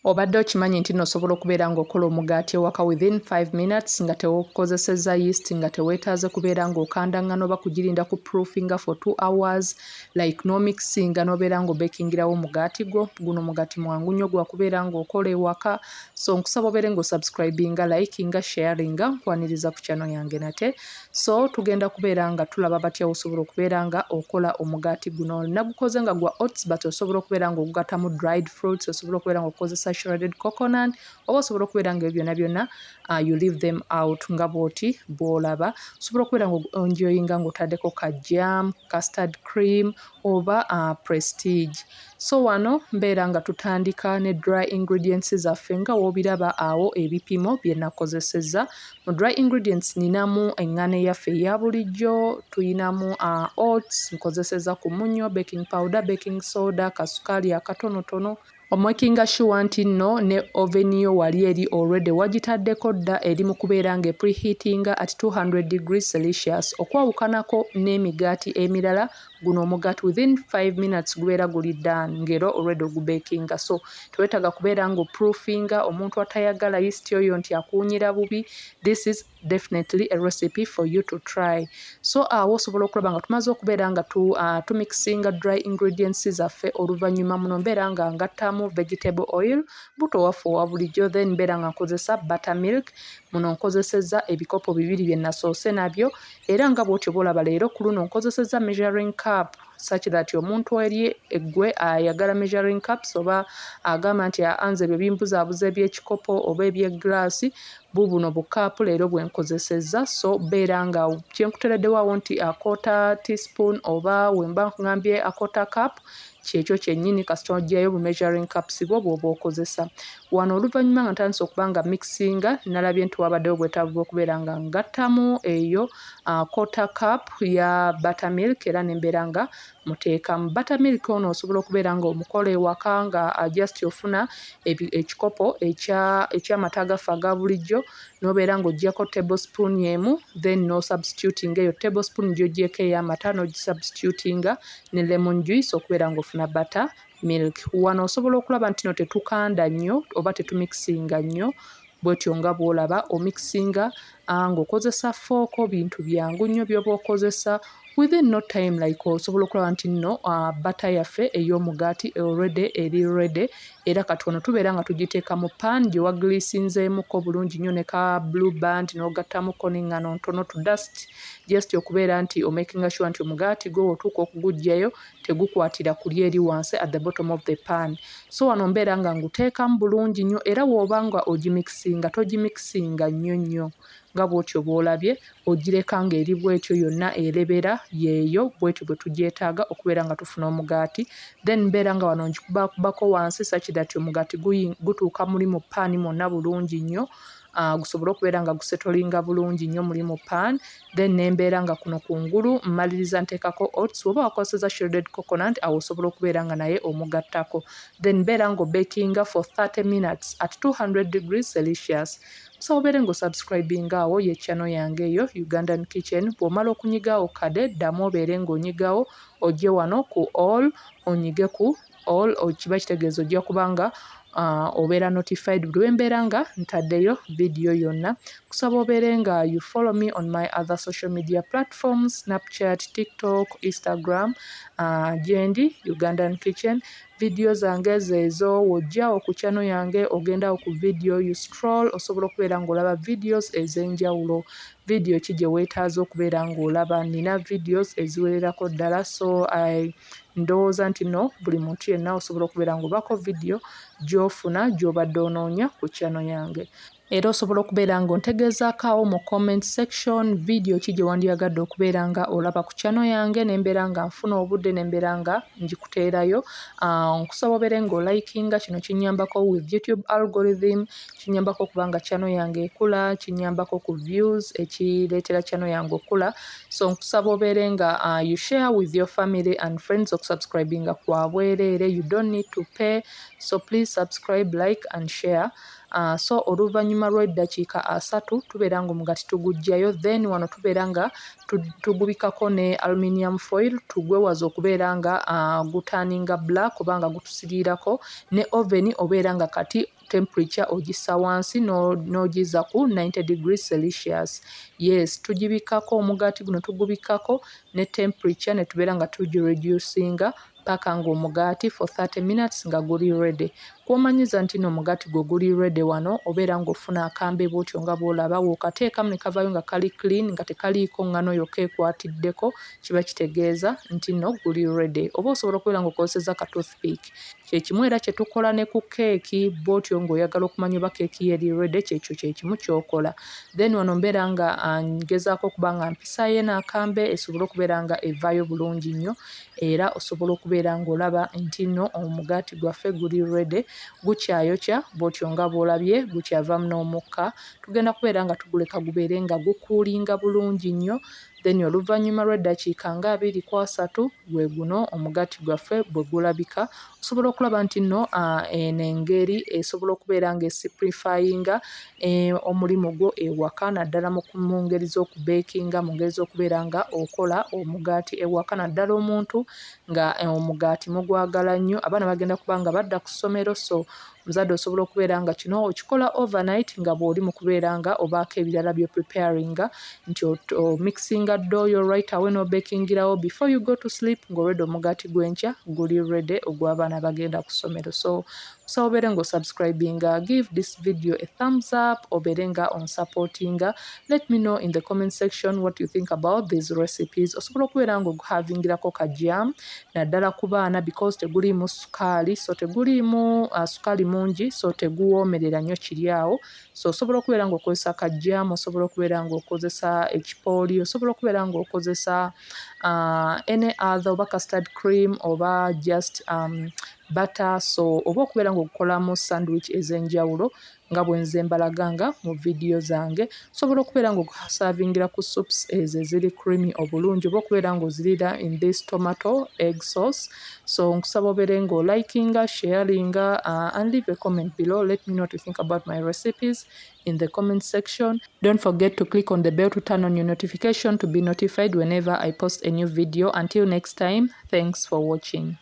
Obadde okimanyi nti nno osobola okubeera ng'okola omugaati ewaka within 5 minutes nga tewokozesezza yeast nga teweetaaze kubeera ng'okandangana oba kugirinda ku proofinga for 2 hours like no mixing n'obeera ng'obekingirawo omugaati gwo. Guno omugaati mwangu nnyo gwa kubeera ng'okola ewaka. So nkusaba obeere ng'osubscribinga, likinga, sharinga, nkwaniriza ku channel yange nate. So tugenda kubeera nga tulaba batya osobola okubeera nga okola omugaati guno. Nagukoze nga gwa oats but osobola okubeera ng'ogugattamu dried fruits, osobola okubeera ng'okozesa shredded coconut, oba osobola okubeera nga byonna byonna you leave them out nga bwoti bw'olaba. Osobola okubeera ng'onjoyinga ng'otaddeko ka jam, custard cream oba prestige. So wano mbeera nga tutandika ne dry ingredients zaffe nga woobiraba awo ebipimo bye nakozesezza. Mu dry ingredients ninamu eŋŋaano eyaffe eya bulijjo, tuyinamu oats, nkozesezza ku munnyo, baking powder, baking soda, kasukaali akatonotono. Omakinga sure nti nno ne oven yo wali eri already wagitaddeko dda eri mu kubeera nga preheatinga at 200 degrees Celsius. Okwawukanako n'emigaati emirala, guno omugaati within 5 minutes gubeera guli done ng'era already ogubekinga. So teweetaaga kubeera ng'oproofinga, omuntu atayagala yeast oyo nti akuwunyira bubi. This is definitely a recipe for you to try. So awo osobola okulaba nga tumaze okubeera nga tumixinga dry ingredients zaffe. Oluvannyuma muno mbeera nga ngattamu vegetable oil, buto waffe owa bulijjo, then mbeera nga nkozesa buttermilk. Muno nkozesezza ebikopo 2 bye nasoose nabyo, era nga bw'otyo bw'olaba leero ku luno nkozesezza measuring cup such that omuntu eri eggwe ayagala measuring cups oba agamba nti anze ebyo bimbuzaabuza eby'ekikopo oba eby'eglaasi, bubuno bukaapu leero bwe nkozesezza. So beera nga kyenkuteereddewawo nti a quarter teaspoon oba wemba ngambye a quarter cup, kyekyo kyennyini kasita oggyayo bu measuring cups bwo bw'oba okozesa. Wano oluvannyuma nga ntandise okuba nga mixinga, nalabye nti wabaddewo bwetaavu bw'okubeera nga ngattamu eyo quarter cup ya buttermilk era ne mbeera nga muteekamu. Buttermilk ono osobola okubeera ng'omukola ewaka nga just ofuna ekikopo eky'amata agaffe aga bulijjo, n'obeera ng'oggyako tablespoon emu, then no substituting eyo tablespoon gy'oggyeko ey'amata n'ogisubstitutinga ne lemon juice okubeera ng'ofuna butter milk. Wano osobola okulaba nti no tetukanda nnyo oba tetumikisinga nnyo, bwetyo nga bw'olaba omixinga ng'okozesa fooko, bintu byangu nnyo by'oba okozesa within no time like osobola okulaba nti nno butter yaffe ey'omugaati already eri ready, era kati wano tubeera nga tugiteeka mu pan gye wagiliisinzeemuko bulungi nnyo ne ka blue band n'ogattamuko n'eŋŋaano ntono to dust, just okubeera nti omakinga sure nti omugaati gwo otuuka okuguggyayo tegukwatira kuli eri wansi at the bottom of the pan. So wano mbeera nga nguteekamu bulungi nnyo, era bw'oba nga ogimikisinga togimikisinga nnyo nnyo nga bw'otyo bw'olabye, ogireka ng'eri bw'etyo yonna erebera yeeyo, bw'etyo bwe tugyetaaga okubeera nga tufuna omugaati. Then mbeera nga wano ngikubakubako wansi such that omugaati gutuuka muli mu paani mwonna bulungi nnyo, gusobole okubeera nga gusetolinga bulungi nnyo muli mu pan. Then nembeera nga kuno kungulu mmaliriza nteekako oats, oba wakozesa shredded coconut awo osobola okubeera nga naye omugattako. Then mbeera ng'obekinga for 30 minutes at 200 degrees Celsius. So obeere ng'osubscribinga awo ye channel yange eyo Ugandan Kitchen. Bw'omala okunyigaawo kade ddamu obeere ng'onyigawo, ojje wano ku all, onyige ku all, kiba kitegeeza ojja kubanga obeera notified buli wembeera nga ntaddeyo video yonna. Kusaba obeere nga you follow me on my other social media platforms, Snapchat, TikTok, Instagram, gyendi Ugandan Kitchen. Video zange zeezo, wojjaawo ku channel yange ogendawo ku video, you scroll, osobola okubeera ng'olaba videos ez'enjawulo. Video ki gye weetaaza okubeera ng'olaba? Nina videos eziwererako ddala, so ndowooza nti no buli muntu yenna osobola okubeera ng'obako video gy'ofuna gy'obadde onoonya ku channel yange. Era osobola okubeera ng'ontegeezaako awo mu comment section video ki gye wandyagadde okubeera nga olaba ku channel yange, ne mbeera nga nfuna obudde ne mbeera nga ngikuteerayo. Nkusaba obeere ng'olikinga, kino kinnyambako with YouTube algorithm, kinnyambako okuba nga channel yange ekula, kinnyambako ku views, ekireetera channel yange okula. So nkusaba obeere nga you share with your family and friends, okusubscribinga kwa bwereere, you don't need to pay. so please subscribe, like and share. So oluvannyuma lw'eddakiika 3 tubeera nga omugaati tuguggyayo, then wano tubeera nga tugubikako ne aluminium foil tugwewaza okubeera nga gutaaninga black kubanga gutusiriirako, ne oven obeera nga kati temperature ogissa wansi n'ogiza ku 90 degrees Celsius. Yes, tugibikako omugaati guno tugubikako ne temperature ne tubeera nga tugireducinga paka ng'omugaati for 30 minutes nga guli ready. Kw'omanyiza nti n'omugaati gwe guli ready wano obeera ng'ofuna akambe bw'otyo nga bw'olaba, w'okateekamu ne kavaayo nga kali clean nga tekaliiko ngano yokka ekwatiddeko, kiba kitegeeza nti nno guli ready. Oba osobola okubeera ng'okozesezza ka toothpick. Kye kimu era kye tukola ne ku keeki bw'otyo ng'oyagala okumanya oba keeki ye eri ready, kyekyo kye kimu ky'okola. Then wano mbeera nga ngezaako okuba nga mpisaayo n'akambe esobole okubeera nga evaayo bulungi nnyo, era osobola okubeera ng'olaba nti nno omugaati gwaffe guli ready, gukyayokya bw'otyo nga bw'olabye gukyavaamu n'omukka. Tugenda kubeera nga tuguleka gubeere nga gukuulinga bulungi nnyo, then oluvannyuma lw'eddakiika nga 23 gwe guno omugaati gwaffe bwe gulabika. Osobola okulaba nti nno eno engeri esobola okubeera ng'esimplifyinga omulimu gwo ewaka, naddala mu ngeri z'okubeekinga, mu ngeri z'okubeera nga okola omugaati ewaka, naddala omuntu nga omugaati mugwagala nnyo. Abaana bagenda kuba nga badda ku ssomero, so omuzadde osobola okubeera nga kino okikola overnight nga bw'oli mu kubeera nga obaako ebirala byo preparinga, nti omixinga doyo right away n'obekingirawo before you go to sleep ng'olwedde omugaati gw'enkya guli ready ogw'abaana bagenda ku ssomero. So obeere ng'osubscribinga, give this video a thumbs up, obeere nga onsupportinga. Let me know in the comment section what you think about these recipes. Osobola okubeera ng'oguhavingirako ka jam, naddala ku baana because teguliimu sukaali, so teguliimu sukaali mungi, so teguwoomerera nnyo kiri awo. So osobola okubeera ng'okozesa ka jam, osobola okubeera ng'okozesa ekipooli, osobola okubeera ng'okozesa any other oba custard cream oba just butter, so oba okubeera ng'okukolamu sandwich ez'enjawulo nga bwe nze mbalaganga mu vidiyo zange. Osobola okubeera ng'okusavingira ku soups ezo eziri creamy obulungi, oba okubeera ng'ozirira in this tomato egg sauce. So nkusaba obeere ng'olikinga, sharinga and leave a comment below. Let me know what you think about my recipes in the comment section. Don't forget to click on the bell to turn on your notification to be notified whenever I post a new video. Until next time, thanks for watching.